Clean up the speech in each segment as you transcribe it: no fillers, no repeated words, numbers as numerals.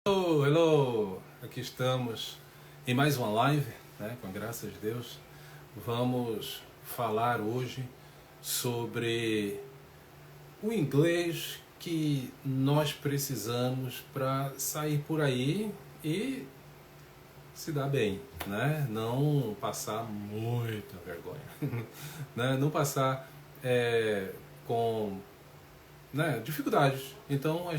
Hello, hello! Aqui estamos em mais uma live, né? Com a graça de Deus. Vamos falar hoje sobre o inglês que nós precisamos para sair por aí e se dar bem, né? Não passar muita vergonha, né? Não passar com, né, dificuldades. Então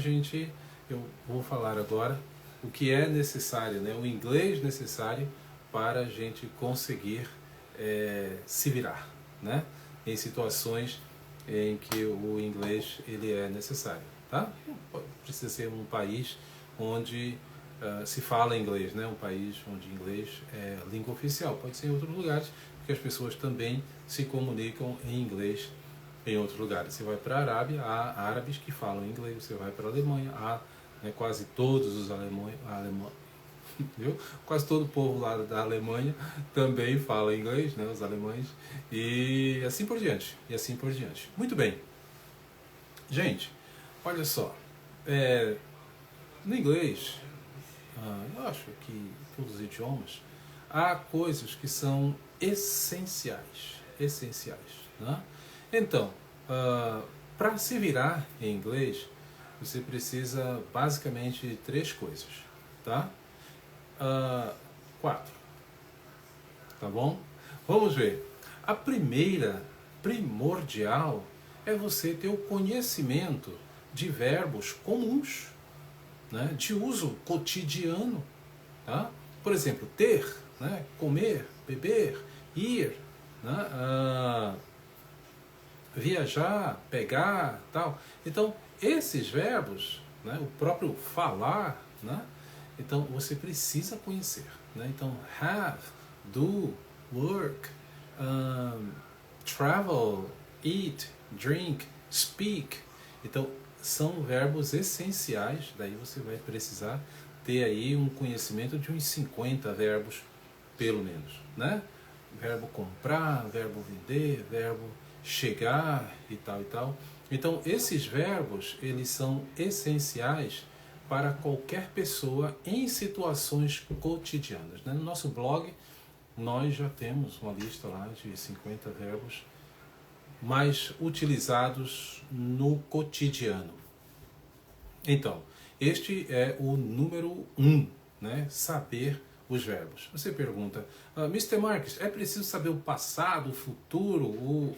eu vou falar agora o que é necessário, né, o inglês necessário para a gente conseguir se virar, né, em situações em que o inglês ele é necessário, tá? Precisa ser um país onde se fala inglês, né, um país onde inglês é língua oficial. Pode ser em outros lugares, porque as pessoas também se comunicam em inglês em outros lugares. Você vai para a Arábia, há árabes que falam inglês. Você vai para a Alemanha, há, né, quase todos os alemães, viu? Quase todo o povo lá da Alemanha também fala inglês, né, os alemães, e assim por diante, e assim por diante. Muito bem. Gente, olha só, no inglês, eu acho que todos os idiomas, há coisas que são essenciais, né? Então, para se virar em inglês, você precisa basicamente de três coisas, tá? Quatro, tá bom? Vamos ver. A primeira, primordial, é você ter o conhecimento de verbos comuns, né, de uso cotidiano, tá? Por exemplo, ter, né, comer, beber, ir, né, viajar, pegar, tal. Então, esses verbos, né, o próprio falar, né, então você precisa conhecer, né? Então, have, do, work, travel, eat, drink, speak. Então, são verbos essenciais, daí você vai precisar ter aí um conhecimento de uns 50 verbos, pelo menos, né? Verbo comprar, verbo vender, verbo chegar e tal e tal. Então, esses verbos, eles são essenciais para qualquer pessoa em situações cotidianas, né? No nosso blog, nós já temos uma lista lá de 50 verbos mais utilizados no cotidiano. Então, este é o número 1, né? Saber os verbos. Você pergunta, Mr. Marques, é preciso saber o passado, o futuro, o...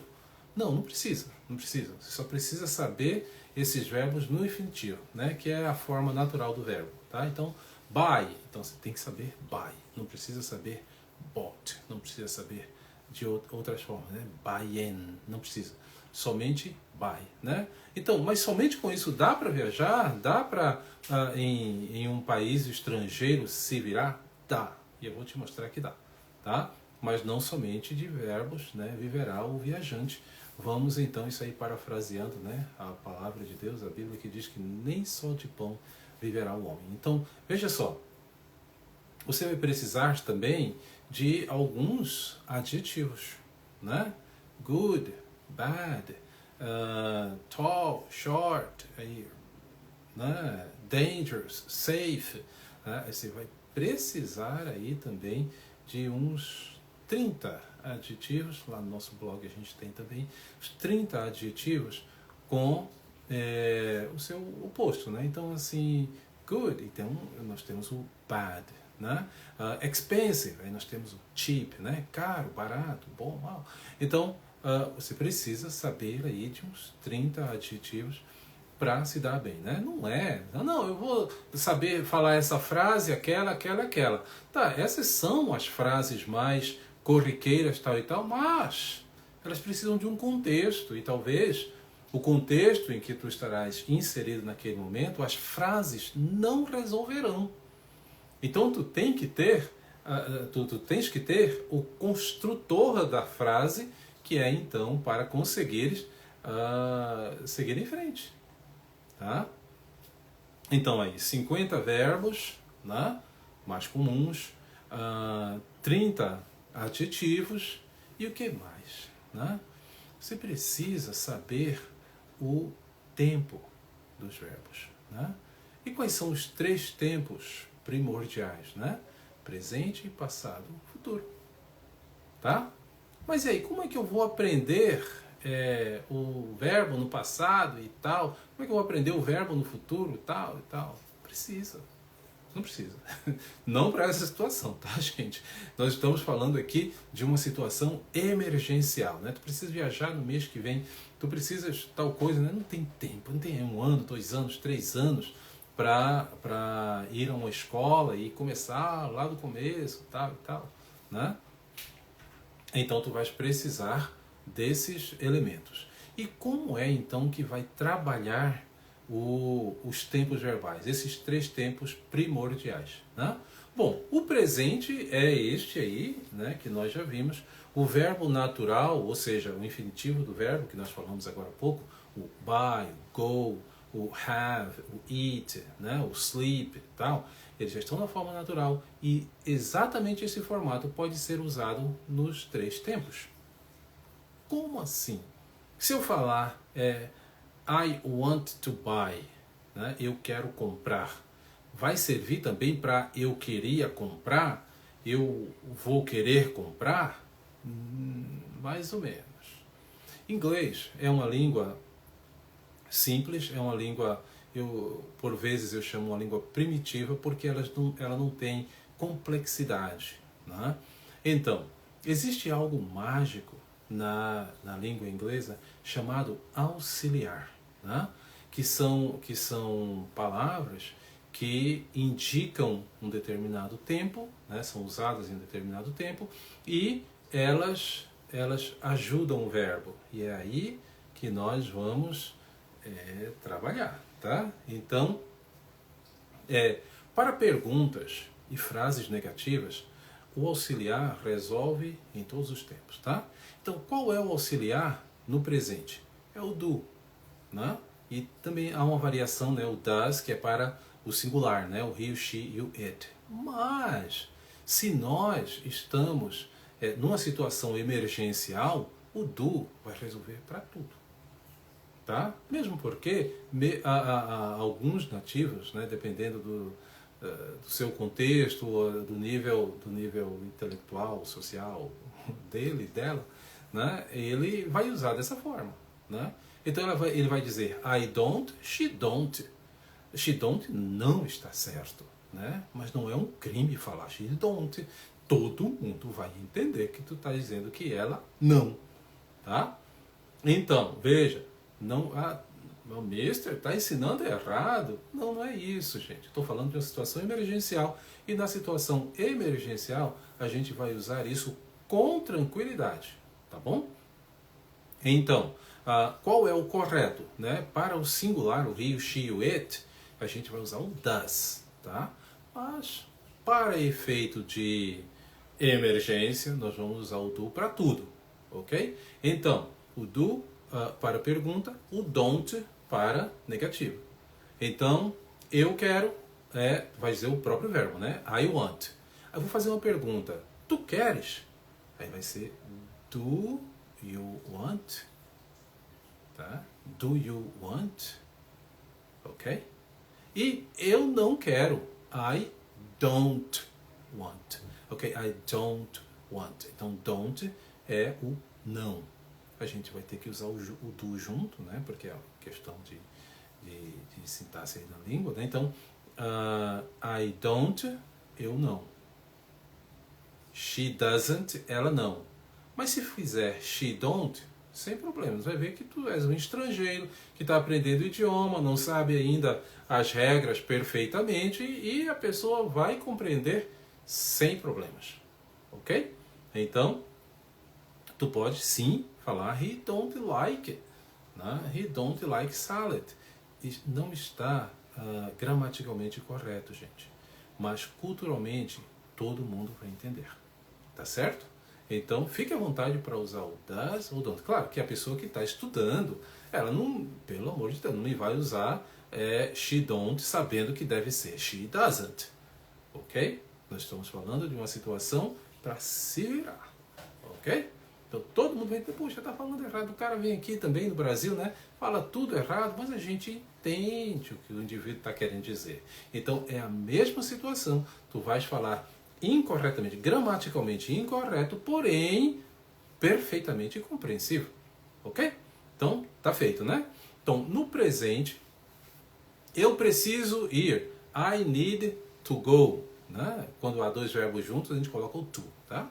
Não, não precisa, não precisa. Você só precisa saber esses verbos no infinitivo, né? Que é a forma natural do verbo, tá? Então, buy, então você tem que saber buy. Não precisa saber bought, não precisa saber de outras formas, né? Buy-in, não precisa. Somente buy, né? Então, mas somente com isso dá para viajar? Dá para em um país estrangeiro se virar? Dá. E eu vou te mostrar que dá, tá? Mas não somente de verbos, né? Viverá o viajante. Vamos então, isso aí parafraseando, né, a palavra de Deus, a Bíblia, que diz que nem só de pão viverá o homem. Então, veja só, você vai precisar também de alguns adjetivos, né? Good, bad, tall, short, né? Dangerous, safe. Né? Você vai precisar aí também de uns 30 adjetivos. Lá no nosso blog a gente tem também os 30 adjetivos com o seu oposto, né? Então, assim, good, então nós temos o bad, né? Expensive, aí nós temos o cheap, né? Caro, barato, bom, mal. Então, você precisa saber aí de uns 30 adjetivos para se dar bem, né? Não, eu vou saber falar essa frase, aquela. Tá, essas são as frases mais corriqueiras, tal e tal, mas elas precisam de um contexto, e talvez o contexto em que tu estarás inserido naquele momento, as frases não resolverão. Então tu tens que ter o construtor da frase, que é então para conseguires seguir em frente. Tá? Então aí, 50 verbos, né, mais comuns, 30 adjetivos e o que mais? Né? Você precisa saber o tempo dos verbos. Né? E quais são os 3 tempos primordiais, né? Presente, passado, futuro. Tá? Mas e aí, como é que eu vou aprender o verbo no passado e tal? Como é que eu vou aprender o verbo no futuro e tal e tal? Precisa. Não precisa. Não para essa situação, tá, gente? Nós estamos falando aqui de uma situação emergencial, né? Tu precisa viajar no mês que vem, tu precisas tal coisa, né? Não tem tempo, não tem 1 ano, 2 anos, 3 anos para ir a uma escola e começar lá do começo, tal e tal, né? Então tu vais precisar desses elementos. E como é então que vai trabalhar os tempos verbais, esses 3 tempos primordiais, né? Bom, o presente é este aí, né, que nós já vimos. O verbo natural, ou seja, o infinitivo do verbo, que nós falamos agora há pouco, o buy, o go, o have, o eat, né, o sleep e tal, eles já estão na forma natural e exatamente esse formato pode ser usado nos 3 tempos. Como assim? Se eu falar I want to buy, né, eu quero comprar, vai servir também para eu queria comprar, eu vou querer comprar? Mais ou menos. Inglês é uma língua simples, é uma língua, por vezes eu chamo uma língua primitiva, porque ela não tem complexidade, né? Então, existe algo mágico na língua inglesa chamado auxiliar, né? que são palavras que indicam um determinado tempo, né? São usadas em um determinado tempo, e elas ajudam o verbo. E é aí que nós vamos trabalhar, tá? Então, para perguntas e frases negativas, o auxiliar resolve em todos os tempos, tá? Então, qual é o auxiliar no presente? É o do, né? E também há uma variação, né? O does, que é para o singular, né? O he, o she e o it. Mas, se nós estamos numa situação emergencial, o do vai resolver para tudo. Tá? Mesmo porque alguns nativos, né, dependendo do seu contexto, do nível intelectual, social dele, dela, né, ele vai usar dessa forma. Né? Então ele vai dizer I don't, she don't. She don't não está certo. Né? Mas não é um crime falar she don't. Todo mundo vai entender que tu está dizendo que ela não. Tá? Então, veja, não, o mister está ensinando errado. Não, não é isso, gente. Estou falando de uma situação emergencial. E na situação emergencial, a gente vai usar isso com tranquilidade. Tá bom? Então, qual é o correto? Né? Para o singular, o he, o she, o it, a gente vai usar o does. Tá? Mas, para efeito de emergência, nós vamos usar o do para tudo. Ok? Então, o do para pergunta, o don't para negativo. Então, eu quero, vai dizer o próprio verbo, né? I want. Eu vou fazer uma pergunta. Tu queres? Aí vai ser do you want? Tá? Do you want? Ok? E eu não quero. I don't want. Ok? I don't want. Então, don't é o não. A gente vai ter que usar o do junto, né? Porque é uma questão de sintaxe aí na língua, né? Então, I don't, eu não. She doesn't, ela não. Mas se fizer she don't, sem problemas. Vai ver que tu és um estrangeiro que está aprendendo o idioma, não sabe ainda as regras perfeitamente e a pessoa vai compreender sem problemas. Ok? Então, tu pode sim falar he don't like, né? He don't like salad. E não está gramaticalmente correto, gente. Mas culturalmente todo mundo vai entender. Tá certo? Então fique à vontade para usar o does ou don't. Claro que a pessoa que está estudando, ela não, pelo amor de Deus, não vai usar she don't sabendo que deve ser she doesn't. Ok? Nós estamos falando de uma situação para se virar. Ok? Então todo mundo vai dizer, poxa, está falando errado. O cara vem aqui também no Brasil, né? Fala tudo errado, mas a gente entende o que o indivíduo está querendo dizer. Então é a mesma situação. Tu vais falar incorretamente, gramaticalmente incorreto, porém perfeitamente compreensível. Ok? Então tá feito, né? Então no presente, eu preciso ir. I need to go. Né? Quando há dois verbos juntos, a gente coloca o to. Tá?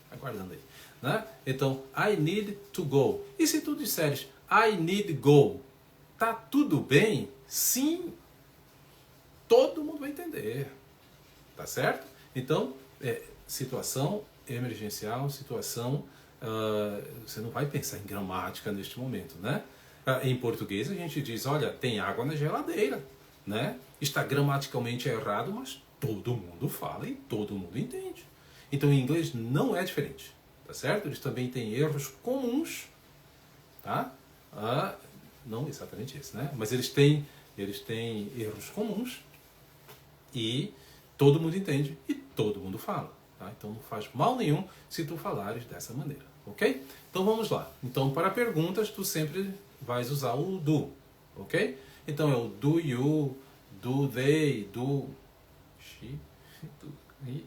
Aguardando aí. Né? Então, I need to go. E se tu disseres, I need go, tá tudo bem? Sim, todo mundo vai entender. Tá certo? Então, situação emergencial, situação... você não vai pensar em gramática neste momento, né? Em português a gente diz, olha, tem água na geladeira, né? Está gramaticalmente errado, mas todo mundo fala e todo mundo entende. Então, em inglês não é diferente. Tá certo? Eles também têm erros comuns, tá? Não exatamente esse, né? Mas eles têm erros comuns e todo mundo entende e todo mundo fala, tá? Então não faz mal nenhum se tu falares dessa maneira, ok? Então vamos lá. Então para perguntas tu sempre vais usar o do, ok? Então é o do you, do they, do she, do he.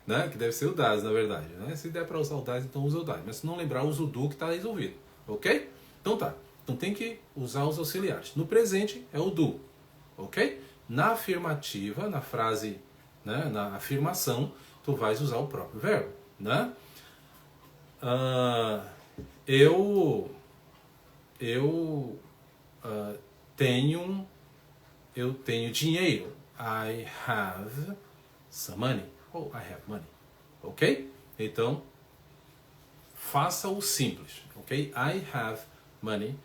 Né? Que deve ser o das, na verdade. Né? Se der para usar o das, então usa o das. Mas se não lembrar, usa o do que está resolvido. Ok? Então tá. Então tem que usar os auxiliares. No presente é o do. Ok? Na afirmativa, na frase, né? Na afirmação, tu vais usar o próprio verbo. Né? Eu tenho dinheiro. I have some money. Oh, I have money. Ok? Então, faça o simples. Ok? I have money.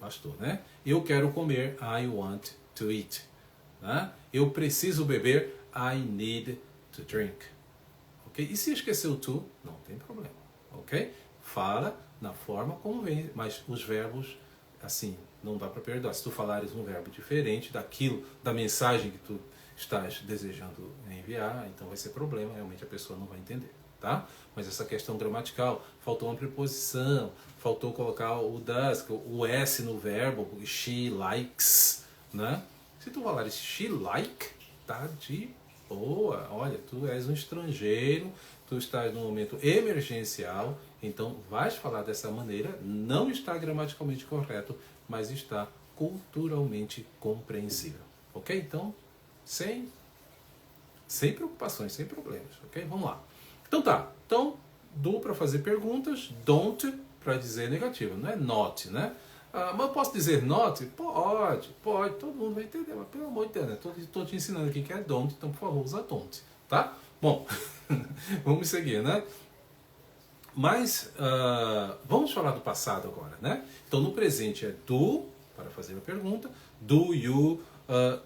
Bastou, né? Eu quero comer. I want to eat. Né? Eu preciso beber. I need to drink. Ok? E se esqueceu o to, não tem problema. Ok? Fala na forma como vem, mas os verbos, assim, não dá para perdoar. Se tu falares um verbo diferente daquilo, da mensagem que tu estás desejando enviar, então vai ser problema, realmente a pessoa não vai entender, tá? Mas essa questão gramatical, faltou uma preposição, faltou colocar o does, o S no verbo, she likes, né? Se tu falares she like, tá de boa. Olha, tu és um estrangeiro, tu estás num momento emergencial, então vais falar dessa maneira, não está gramaticalmente correto, mas está culturalmente compreensível, ok? Então, sem preocupações, sem problemas, ok? Vamos lá. Então tá, então, do para fazer perguntas, don't para dizer negativa, não é not, né? Mas eu posso dizer not? Pode, todo mundo vai entender, mas pelo amor de Deus, né? Estou te ensinando aqui que é don't, então por favor, usa don't, tá? Bom, vamos seguir, né? Mas, vamos falar do passado agora, né? Então, no presente é do, para fazer a pergunta, do you,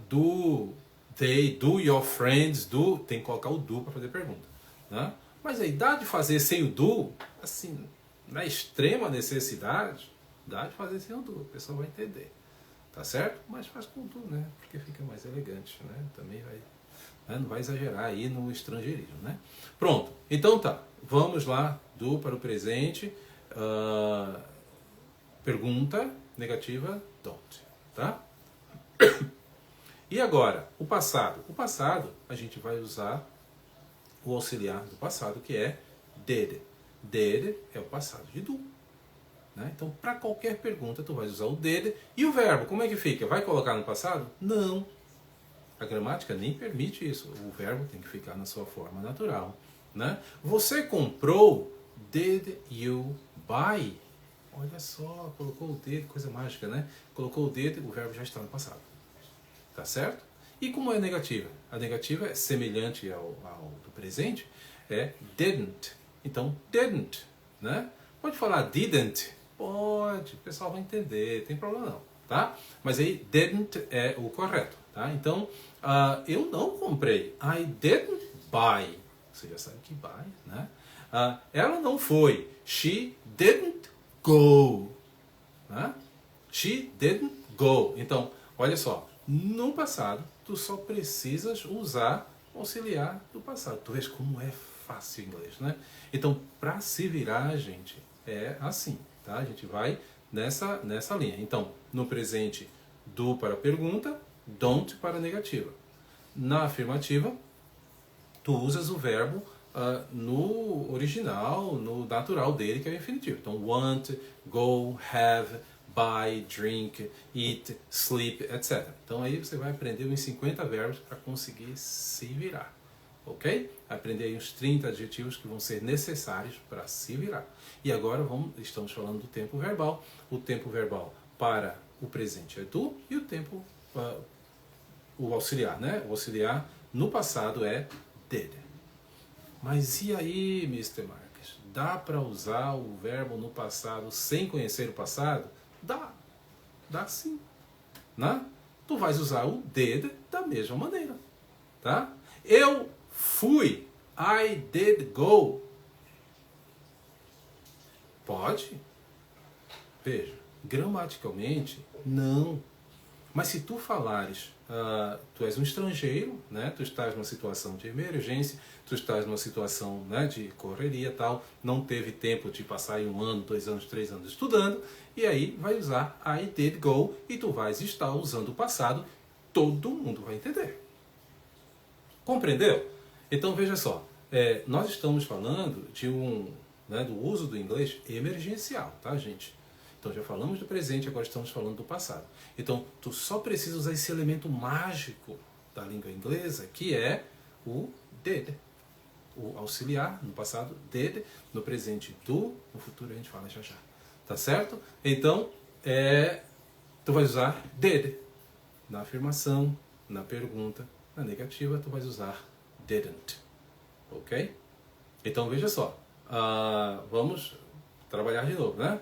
do they, do your friends, do, tem que colocar o do para fazer a pergunta, né? Mas aí, dá de fazer sem o do, assim, na extrema necessidade, dá de fazer sem o do, a pessoa vai entender, tá certo? Mas faz com o do, né? Porque fica mais elegante, né? Também vai, né? Não vai exagerar aí no estrangeirismo, né? Pronto, então tá, vamos lá, do para o presente, pergunta negativa, don't, tá? E agora, o passado. O passado, a gente vai usar o auxiliar do passado, que é did. Did é o passado de do. Né? Então, para qualquer pergunta, tu vai usar o did. E o verbo, como é que fica? Vai colocar no passado? Não. A gramática nem permite isso. O verbo tem que ficar na sua forma natural. Né? Você comprou, did you buy? Olha só, colocou o did, coisa mágica, né? Colocou o did, o verbo já está no passado. Tá certo? E como é a negativa? A negativa é semelhante ao do presente, é didn't. Então, didn't, né? Pode falar didn't? Pode, o pessoal vai entender, tem problema não, tá? Mas aí, didn't é o correto, tá? Então, eu não comprei. I didn't buy. Você já sabe que buy, né? Ela não foi. She didn't go. Né? She didn't go. Então, olha só. No passado, tu só precisas usar o auxiliar do passado. Tu vês como é fácil inglês, né? Então, para se virar, gente, é assim, tá? A gente vai nessa linha. Então, no presente, do para pergunta, don't para negativa. Na afirmativa, tu usas o verbo no original, no natural dele, que é o infinitivo. Então, want, go, have, buy, drink, eat, sleep, etc. Então aí você vai aprender uns 50 verbos para conseguir se virar, ok? Aprender aí uns 30 adjetivos que vão ser necessários para se virar. E agora estamos falando do tempo verbal. O tempo verbal para o presente é do e o tempo, o auxiliar, né? O auxiliar no passado é did. Mas e aí, Mr. Marques? Dá para usar o verbo no passado sem conhecer o passado? Dá sim, né? Tu vais usar o did da mesma maneira, tá? Eu fui, I did go. Pode? Veja, gramaticalmente, não. Mas se tu falares, tu és um estrangeiro, né? Tu estás numa situação de emergência, tu estás numa situação, né, de correria e tal, não teve tempo de passar aí 1 ano, 2 anos, 3 anos estudando, e aí vai usar I did go e tu vais estar usando o passado, todo mundo vai entender. Compreendeu? Então veja só, nós estamos falando de do uso do inglês emergencial, tá, gente? Então já falamos do presente, agora estamos falando do passado. Então tu só precisa usar esse elemento mágico da língua inglesa, que é o did. O auxiliar, no passado, did, no presente, do, no futuro a gente fala já já. Tá certo? Então, tu vais usar did. Na afirmação, na pergunta, na negativa, tu vais usar didn't. Ok? Então veja só, vamos trabalhar de novo, né?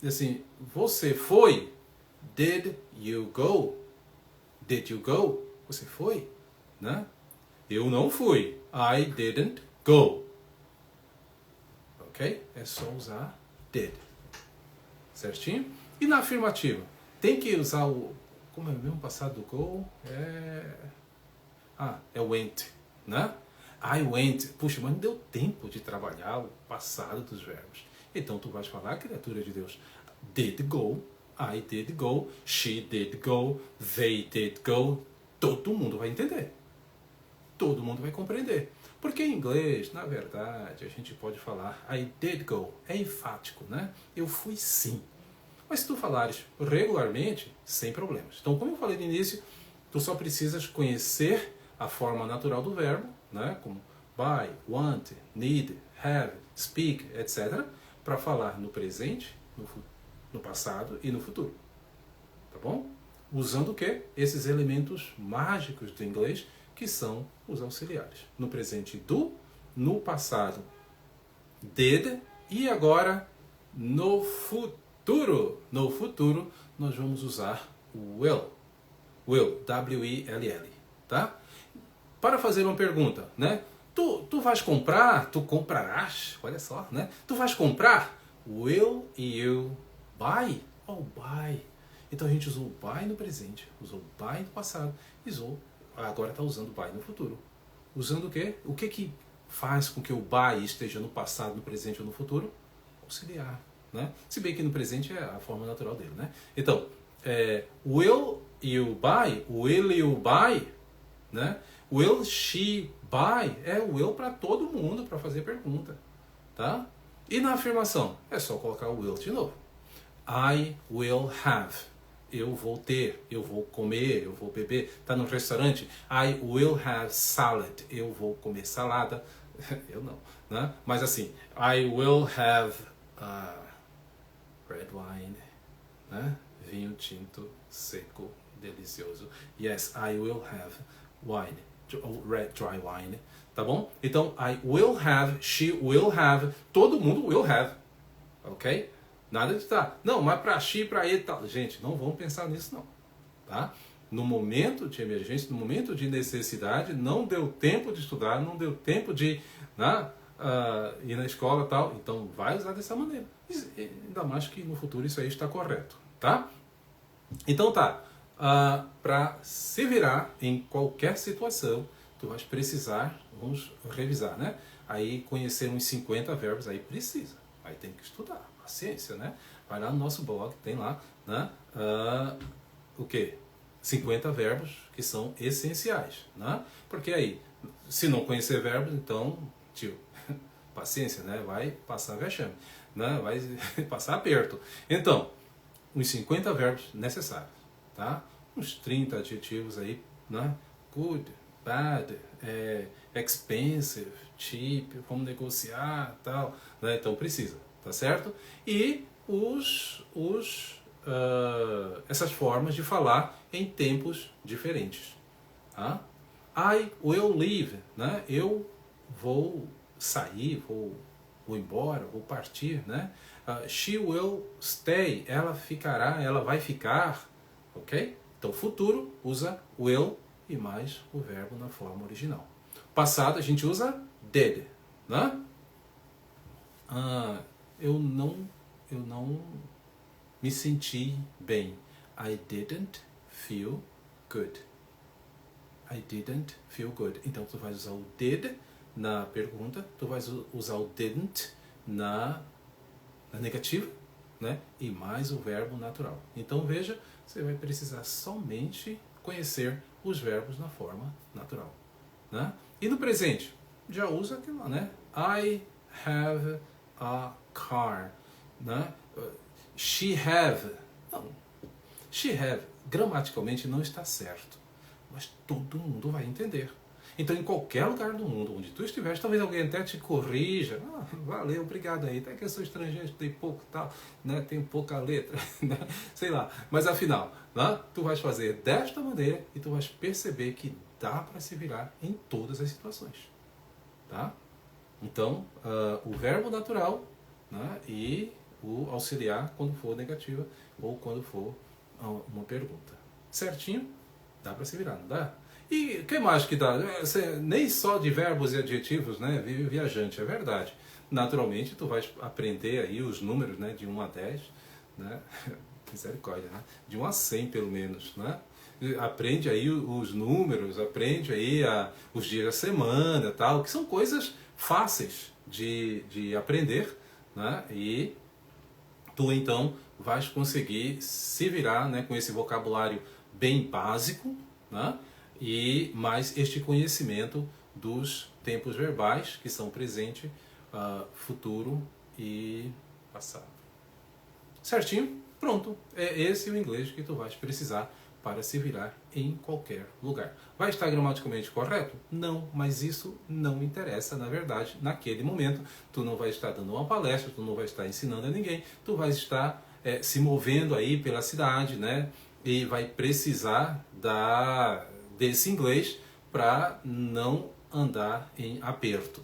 Assim, você foi, did you go? Did you go? Você foi, né? Eu não fui, I didn't go. Ok? É só usar did. Certinho? E na afirmativa? Tem que usar como é o mesmo passado do go? É went, né? I went. Puxa, mas não deu tempo de trabalhar o passado dos verbos. Então tu vais falar, criatura de Deus, did go, I did go, she did go, they did go. Todo mundo vai entender. Todo mundo vai compreender. Porque em inglês, na verdade, a gente pode falar I did go. É enfático, né? Eu fui sim. Mas se tu falares regularmente, sem problemas. Então, como eu falei no início, tu só precisas conhecer a forma natural do verbo, né? Como buy, want, need, have, speak, etc. Para falar no presente, no passado e no futuro. Tá bom? Usando o quê? Esses elementos mágicos do inglês, que são os auxiliares. No presente, do, no passado, did, e agora, no futuro. No futuro, nós vamos usar o will. Will, W-I-L-L, tá? Para fazer uma pergunta, né? Tu vais comprar, tu comprarás, olha só, né? Tu vais comprar, will you buy? Buy. Então a gente usou o buy no presente, usou o buy no passado, agora está usando o buy no futuro. Usando o quê? O que faz com que o buy esteja no passado, no presente ou no futuro? Auxiliar, né? Se bem que no presente é a forma natural dele, né? Então, will you buy, né? Will she buy? É o will para todo mundo, para fazer pergunta, tá? E na afirmação? É só colocar o will de novo. I will have. Eu vou ter, eu vou comer, eu vou beber. Tá no restaurante? I will have salad. Eu vou comer salada. Eu não, né? Mas assim, I will have red wine, né? Vinho tinto seco, delicioso. Yes, I will have wine, red dry wine, tá bom? Então, I will have, she will have, todo mundo will have, ok? Nada de não, mas para she, para ele, tal. Gente, não vamos pensar nisso não, tá? No momento de emergência, no momento de necessidade, não deu tempo de estudar, não deu tempo de ir na escola e tal, então vai usar dessa maneira. Ainda mais que no futuro isso aí está correto, tá? Então tá, para se virar em qualquer situação, tu vais precisar, vamos revisar, né? Aí conhecer uns 50 verbos, aí precisa. Aí tem que estudar, paciência, né? Vai lá no nosso blog, tem lá, né? O quê? 50 verbos que são essenciais, né? Porque aí, se não conhecer verbos, então, tio, paciência, né? Vai passar vexame, né? Vai passar aperto. Então, uns 50 verbos necessários, tá? Uns 30 adjetivos aí, né? Good, bad, expensive, cheap, como negociar, tal, né? Então precisa, tá certo? E essas formas de falar em tempos diferentes, tá? I will leave, né? Eu vou sair, vou embora, vou partir, né? She will stay, ela ficará, ela vai ficar, ok? Então, futuro usa will e mais o verbo na forma original. Passado a gente usa did, né? Eu não me senti bem. I didn't feel good. I didn't feel good. Então, tu vai usar o did na pergunta, tu vais usar o didn't na negativa, né? E mais o verbo natural. Então, veja, você vai precisar somente conhecer os verbos na forma natural, né? E no presente, já usa aquilo lá, né? I have a car, né? She have. Não. She have, gramaticalmente, não está certo. Mas todo mundo vai entender. Então, em qualquer lugar do mundo onde tu estiveres, talvez alguém até te corrija. Valeu, obrigado aí. Até que eu sou estrangeiro, tem pouco tal, né? Tem pouca letra, né? Sei lá. Mas afinal, né? Tu vais fazer desta maneira e tu vais perceber que dá para se virar em todas as situações. Tá? Então, o verbo natural, né? E o auxiliar quando for negativa ou quando for uma pergunta. Certinho? Dá para se virar, não dá? E o que mais que dá? Nem só de verbos e adjetivos, né? Vive viajante, é verdade. Naturalmente, tu vais aprender aí os números, né? De 1 a 10, né? Misericórdia, né? De 1 a 100, pelo menos, né? Aprende aí os números, aprende aí os dias da semana, tal, que são coisas fáceis de aprender, né? E tu, então, vais conseguir se virar, né? Com esse vocabulário bem básico, né? E mais este conhecimento dos tempos verbais, que são presente, futuro e passado. Certinho? Pronto. É esse o inglês que tu vais precisar para se virar em qualquer lugar. Vai estar gramaticalmente correto? Não, mas isso não interessa, na verdade, naquele momento. Tu não vai estar dando uma palestra, tu não vai estar ensinando a ninguém, tu vai estar se movendo aí pela cidade, né? E vai precisar desse inglês para não andar em aperto.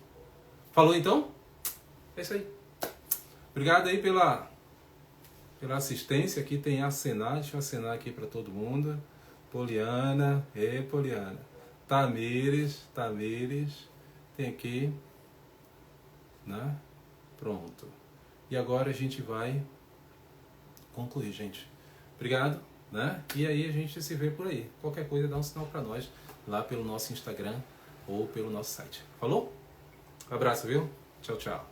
Falou então? É isso aí. Obrigado aí pela assistência. Aqui tem acenar, deixa eu acenar aqui para todo mundo. Poliana, Poliana. Tamires, tem aqui, né? Pronto. E agora a gente vai concluir, gente. Obrigado, né? E aí a gente se vê por aí. Qualquer coisa dá um sinal para nós lá pelo nosso Instagram ou pelo nosso site. Falou? Um abraço, viu? Tchau, tchau.